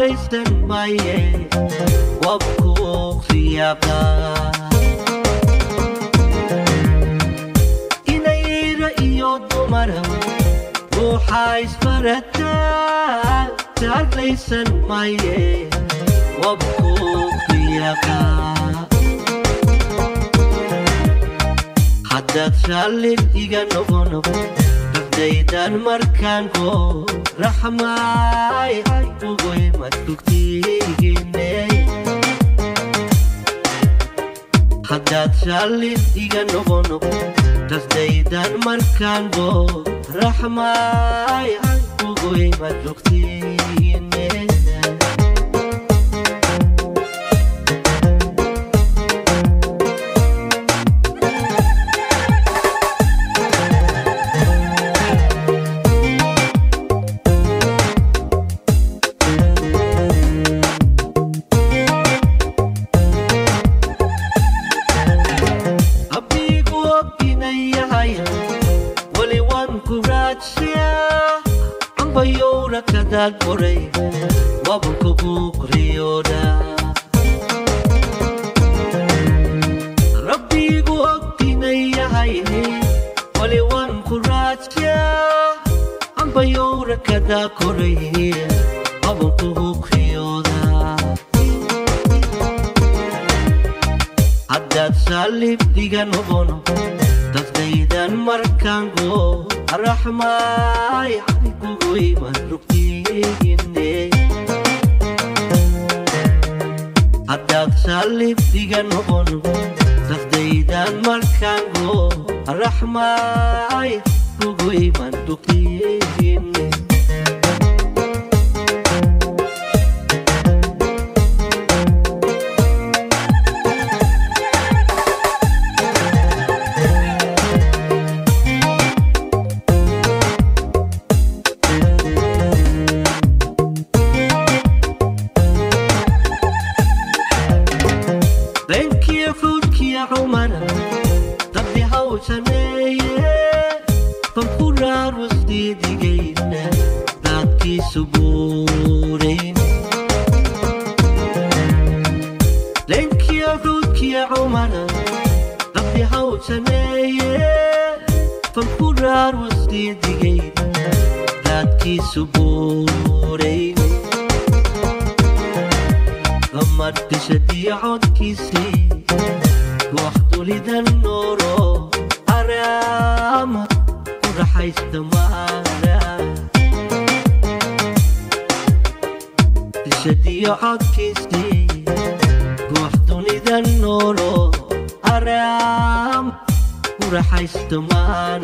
leysan maye wabku khiyaba inayra iyo dumara ruuxa isbarata leysan maye wabku khiyaba haddaad shaalid iga noqono daydan markaan go raxmaay ugoy madugtiigine haddaad shaalid iga noqono dasdaydan markaan go raxmaay ugoy madugtiigine bayora kadal koray wabku bukriyoda rabbigu ogtinayahayne wali wan kuracha bayora kadal koray wabku bukriyoda haddaad salib diga noqono dadaydan markaan go raxmaay ugoy madugtiigine haddaad salib diga noqono dadaydan markaan go raxmaay ugoy madugtiigine طبي هوشنايه فنقرر وسديدي جينا بعدكي سبورين لينك يا فوتك يا عمرنا طبي هوشنايه فنقرر وسديدي جينا بعدكي سبورين غمرت شدي عودكي سي وقت لذا النور أرام ورح يستمر تشدي عكسي وقت لذا النور أرام ورح يستمر